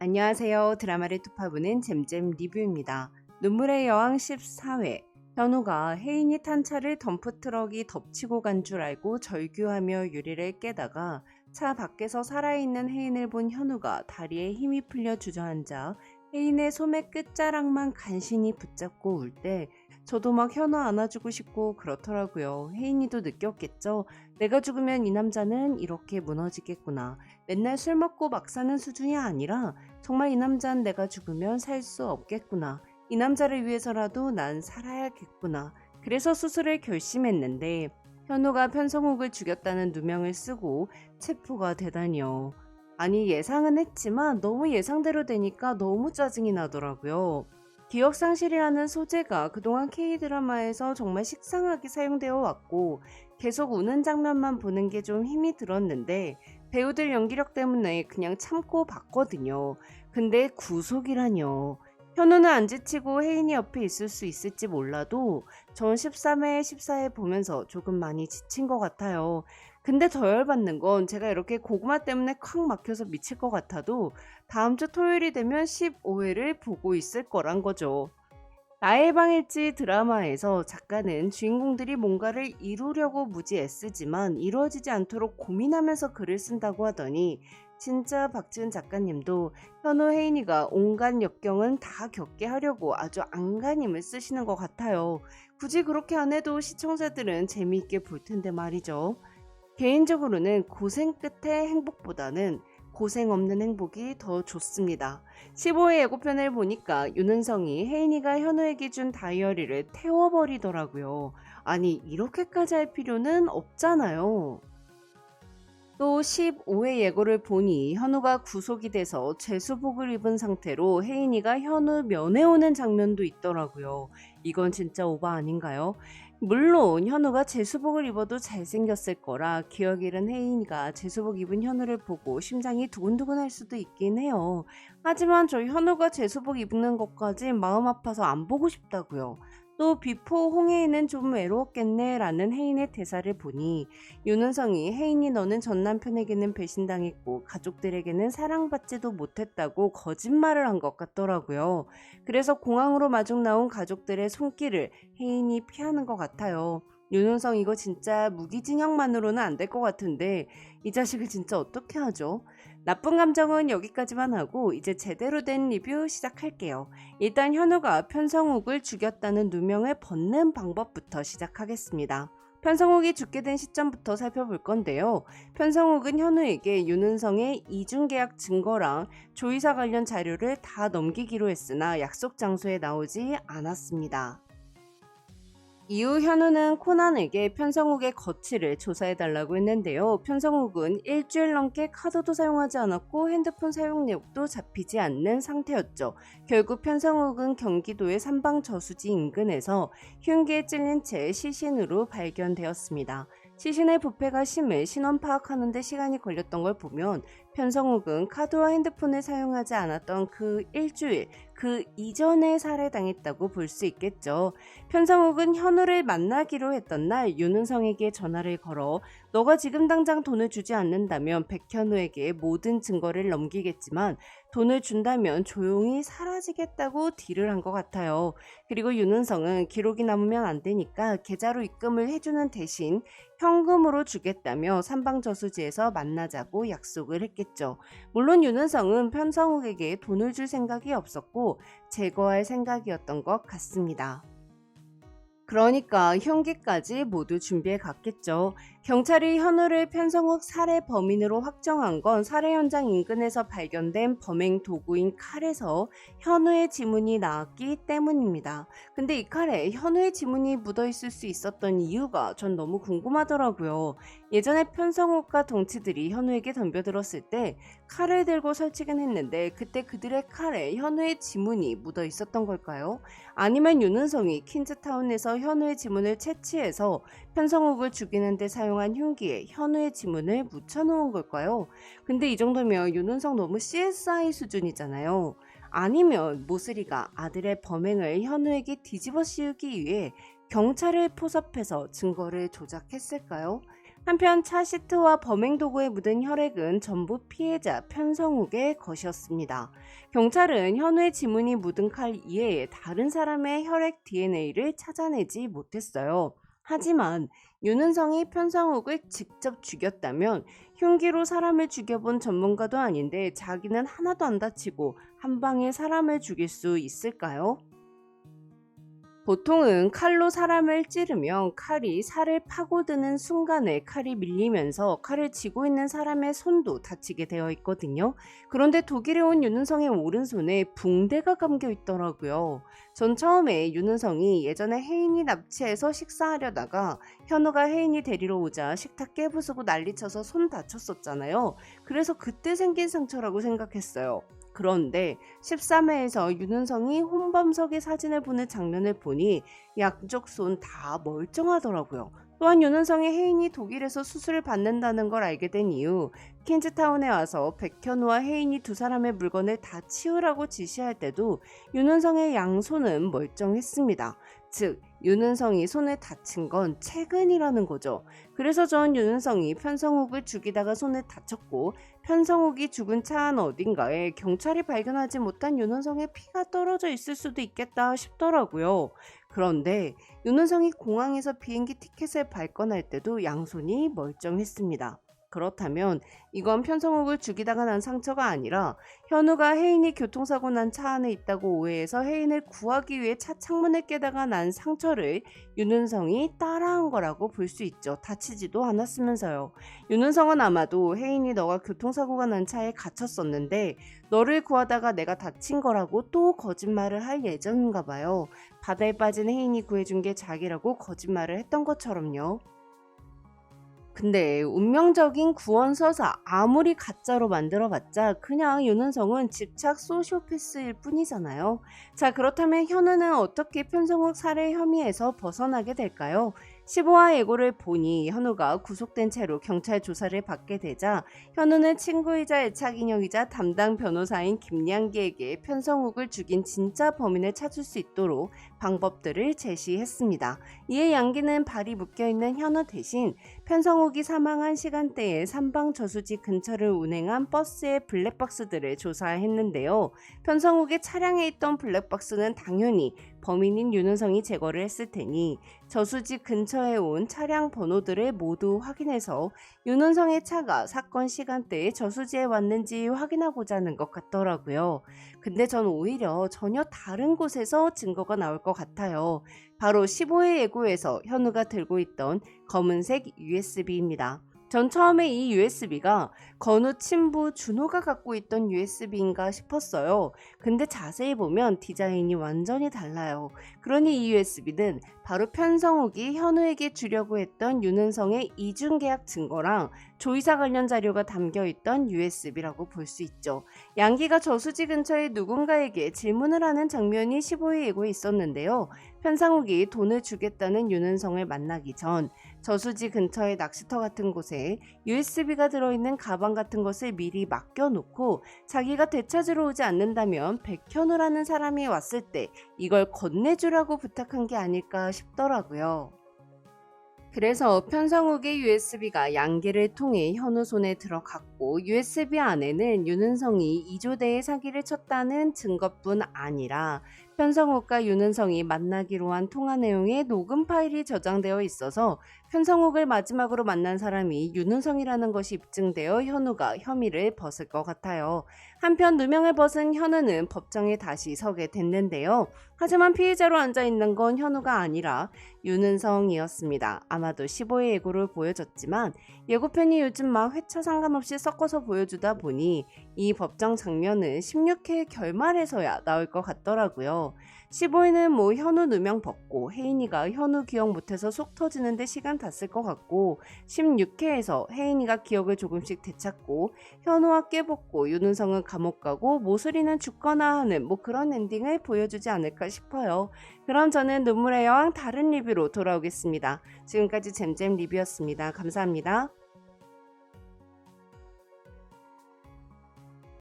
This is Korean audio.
안녕하세요. 드라마를 투파보는 잼잼 리뷰입니다. 눈물의 여왕 14회. 현우가 혜인이 탄 차를 덤프트럭이 덮치고 간 줄 알고 절규하며 유리를 깨다가 차 밖에서 살아있는 혜인을 본 현우가 다리에 힘이 풀려 주저앉아 혜인의 소매 끝자락만 간신히 붙잡고 울 때 저도 막 현우 안아주고 싶고 그렇더라고요. 혜인이도 느꼈겠죠. 내가 죽으면 이 남자는 이렇게 무너지겠구나. 맨날 술 먹고 막 사는 수준이 아니라 정말 이 남자는 내가 죽으면 살 수 없겠구나. 이 남자를 위해서라도 난 살아야겠구나. 그래서 수술을 결심했는데 현우가 편성욱을 죽였다는 누명을 쓰고 체포가 되다니요. 아니 예상은 했지만 너무 예상대로 되니까 너무 짜증이 나더라고요. 기억상실이라는 소재가 그동안 K드라마에서 정말 식상하게 사용되어 왔고 계속 우는 장면만 보는 게 좀 힘이 들었는데 배우들 연기력 때문에 그냥 참고 봤거든요. 근데 구속이라뇨. 현우는 안 지치고 혜인이 옆에 있을 수 있을지 몰라도 전 13회, 14회 보면서 조금 많이 지친 것 같아요. 근데 더 열받는 건 제가 이렇게 고구마 때문에 콱 막혀서 미칠 것 같아도 다음 주 토요일이 되면 15회를 보고 있을 거란 거죠. 나의 방일지 드라마에서 작가는 주인공들이 뭔가를 이루려고 무지 애쓰지만 이루어지지 않도록 고민하면서 글을 쓴다고 하더니 진짜 박지은 작가님도 현우 혜인이가 온갖 역경은 다 겪게 하려고 아주 안간힘을 쓰시는 것 같아요. 굳이 그렇게 안 해도 시청자들은 재미있게 볼 텐데 말이죠. 개인적으로는 고생 끝의 행복보다는 고생 없는 행복이 더 좋습니다. 15회 예고편을 보니까 윤은성이 혜인이가 현우에게 준 다이어리를 태워버리더라고요. 아니 이렇게까지 할 필요는 없잖아요. 또 15회 예고를 보니 현우가 구속이 돼서 재수복을 입은 상태로 혜인이가 현우 면회 오는 장면도 있더라고요. 이건 진짜 오바 아닌가요? 물론 현우가 재수복을 입어도 잘생겼을 거라 기억 잃은 혜인이가 재수복 입은 현우를 보고 심장이 두근두근할 수도 있긴 해요. 하지만 저 현우가 재수복 입는 것까지 마음 아파서 안 보고 싶다고요. 또 비포 홍혜인은 좀 외로웠겠네 라는 혜인의 대사를 보니 윤은성이 혜인이 너는 전 남편에게는 배신당했고 가족들에게는 사랑받지도 못했다고 거짓말을 한 것 같더라고요. 그래서 공항으로 마중 나온 가족들의 손길을 혜인이 피하는 것 같아요. 윤은성 이거 진짜 무기징역만으로는 안 될 것 같은데 이 자식을 진짜 어떻게 하죠? 나쁜 감정은 여기까지만 하고 이제 제대로 된 리뷰 시작할게요. 일단 현우가 편성욱을 죽였다는 누명을 벗는 방법부터 시작하겠습니다. 편성욱이 죽게 된 시점부터 살펴볼 건데요. 편성욱은 현우에게 윤은성의 이중계약 증거랑 조이사 관련 자료를 다 넘기기로 했으나 약속 장소에 나오지 않았습니다. 이후 현우는 코난에게 편성욱의 거취를 조사해달라고 했는데요. 편성욱은 일주일 넘게 카드도 사용하지 않았고 핸드폰 사용 내역도 잡히지 않는 상태였죠. 결국 편성욱은 경기도의 삼방저수지 인근에서 흉기에 찔린 채 시신으로 발견되었습니다. 시신의 부패가 심해 신원 파악하는 데 시간이 걸렸던 걸 보면 편성욱은 카드와 핸드폰을 사용하지 않았던 그 일주일, 그 이전에 살해당했다고 볼 수 있겠죠. 편성욱은 현우를 만나기로 했던 날 윤은성에게 전화를 걸어 너가 지금 당장 돈을 주지 않는다면 백현우에게 모든 증거를 넘기겠지만 돈을 준다면 조용히 사라지겠다고 딜을 한 것 같아요. 그리고 윤은성은 기록이 남으면 안 되니까 계좌로 입금을 해주는 대신 현금으로 주겠다며 삼방저수지에서 만나자고 약속을 했겠죠. 물론 윤은성은 편성욱에게 돈을 줄 생각이 없었고 제거할 생각이었던 것 같습니다. 그러니까 흉기까지 모두 준비해 갔겠죠. 경찰이 현우를 편성욱 살해 범인으로 확정한 건 살해 현장 인근에서 발견된 범행 도구인 칼에서 현우의 지문이 나왔기 때문입니다. 근데 이 칼에 현우의 지문이 묻어 있을 수 있었던 이유가 전 너무 궁금하더라고요. 예전에 편성욱과 동치들이 현우에게 덤벼들었을 때 칼을 들고 설치긴 했는데 그때 그들의 칼에 현우의 지문이 묻어 있었던 걸까요? 아니면 윤은성이 킨즈타운에서 현우의 지문을 채취해서 편성욱을 죽이는 데 사용한 흉기에 현우의 지문을 묻혀놓은 걸까요? 근데 이 정도면 윤은성 너무 CSI 수준이잖아요. 아니면 모슬이가 아들의 범행을 현우에게 뒤집어 씌우기 위해 경찰을 포섭해서 증거를 조작했을까요? 한편 차 시트와 범행 도구에 묻은 혈액은 전부 피해자 편성욱의 것이었습니다. 경찰은 현우의 지문이 묻은 칼 이외에 다른 사람의 혈액 DNA를 찾아내지 못했어요. 하지만 윤은성이 편성욱을 직접 죽였다면 흉기로 사람을 죽여본 전문가도 아닌데 자기는 하나도 안 다치고 한 방에 사람을 죽일 수 있을까요? 보통은 칼로 사람을 찌르면 칼이 살을 파고드는 순간에 칼이 밀리면서 칼을 쥐고 있는 사람의 손도 다치게 되어 있거든요. 그런데 독일에 온 윤은성의 오른손에 붕대가 감겨 있더라고요. 전 처음에 윤은성이 예전에 혜인이 납치해서 식사하려다가 현우가 혜인이 데리러 오자 식탁 깨부수고 난리쳐서 손 다쳤었잖아요. 그래서 그때 생긴 상처라고 생각했어요. 그런데 13회에서 윤은성이 혼범석의 사진을 보는 장면을 보니 양쪽 손 다 멀쩡하더라고요. 또한 윤은성의 혜인이 독일에서 수술을 받는다는 걸 알게 된 이후 킨즈타운에 와서 백현우와 혜인이 두 사람의 물건을 다 치우라고 지시할 때도 윤은성의 양손은 멀쩡했습니다. 즉 윤은성이 손을 다친 건 최근이라는 거죠. 그래서 전 윤은성이 편성욱을 죽이다가 손을 다쳤고 편성욱이 죽은 차 안 어딘가에 경찰이 발견하지 못한 윤은성의 피가 떨어져 있을 수도 있겠다 싶더라고요. 그런데 윤은성이 공항에서 비행기 티켓을 발권할 때도 양손이 멀쩡했습니다. 그렇다면 이건 편성욱을 죽이다가 난 상처가 아니라 현우가 혜인이 교통사고 난 차 안에 있다고 오해해서 혜인을 구하기 위해 차 창문을 깨다가 난 상처를 윤은성이 따라한 거라고 볼 수 있죠. 다치지도 않았으면서요. 윤은성은 아마도 혜인이 너가 교통사고가 난 차에 갇혔었는데 너를 구하다가 내가 다친 거라고 또 거짓말을 할 예정인가 봐요. 바다에 빠진 혜인이 구해준 게 자기라고 거짓말을 했던 것처럼요. 근데 운명적인 구원서사 아무리 가짜로 만들어봤자 그냥 윤은성은 집착 소시오패스일 뿐이잖아요. 자, 그렇다면 현우는 어떻게 편성욱 살해 혐의에서 벗어나게 될까요? 15화 예고를 보니 현우가 구속된 채로 경찰 조사를 받게 되자 현우는 친구이자 애착인형이자 담당 변호사인 김양기에게 편성욱을 죽인 진짜 범인을 찾을 수 있도록 방법들을 제시했습니다. 이에 양기는 발이 묶여있는 현우 대신 편성욱이 사망한 시간대에 삼방 저수지 근처를 운행한 버스의 블랙박스들을 조사했는데요. 편성욱의 차량에 있던 블랙박스는 당연히 범인인 윤은성이 제거를 했을 테니 저수지 근처에 온 차량 번호들을 모두 확인해서 윤은성의 차가 사건 시간대에 저수지에 왔는지 확인하고자 하는 것 같더라고요. 근데 전 오히려 전혀 다른 곳에서 증거가 나올 것 같아요. 바로 15회 예고에서 현우가 들고 있던 검은색 USB입니다. 전 처음에 이 USB가 건우 친부 준호가 갖고 있던 USB인가 싶었어요. 근데 자세히 보면 디자인이 완전히 달라요. 그러니 이 USB는 바로 편성욱이 현우에게 주려고 했던 윤은성의 이중계약 증거랑 조이사 관련 자료가 담겨있던 USB라고 볼 수 있죠. 양기가 저수지 근처에 누군가에게 질문을 하는 장면이 15회 예고에 있었는데요. 편성욱이 돈을 주겠다는 윤은성을 만나기 전 저수지 근처의 낚시터 같은 곳에 USB가 들어있는 가방 같은 것을 미리 맡겨놓고 자기가 되찾으러 오지 않는다면 백현우라는 사람이 왔을 때 이걸 건네주라고 부탁한 게 아닐까 싶더라고요. 그래서 편성욱의 USB가 양기를 통해 현우 손에 들어갔고 USB 안에는 윤은성이 이조대의 사기를 쳤다는 증거뿐 아니라 편성욱과 윤은성이 만나기로 한 통화 내용의 녹음 파일이 저장되어 있어서 편성욱을 마지막으로 만난 사람이 윤은성이라는 것이 입증되어 현우가 혐의를 벗을 것 같아요. 한편 누명을 벗은 현우는 법정에 다시 서게 됐는데요. 하지만 피의자로 앉아있는 건 현우가 아니라 윤은성이었습니다. 아마도 15회 예고를 보여줬지만 예고편이 요즘 막 회차 상관없이 섞어서 보여주다 보니 이 법정 장면은 16회 결말에서야 나올 것 같더라고요. 15회는 뭐 현우 누명 벗고 혜인이가 현우 기억 못해서 속 터지는데 시간 다 쓸 것 같고 16회에서 혜인이가 기억을 조금씩 되찾고 현우와 깨벗고 윤은성은 감옥 가고 모슬이는 죽거나 하는 뭐 그런 엔딩을 보여주지 않을까 싶어요. 그럼 저는 눈물의 여왕 다른 리뷰로 돌아오겠습니다. 지금까지 잼잼 리뷰였습니다. 감사합니다.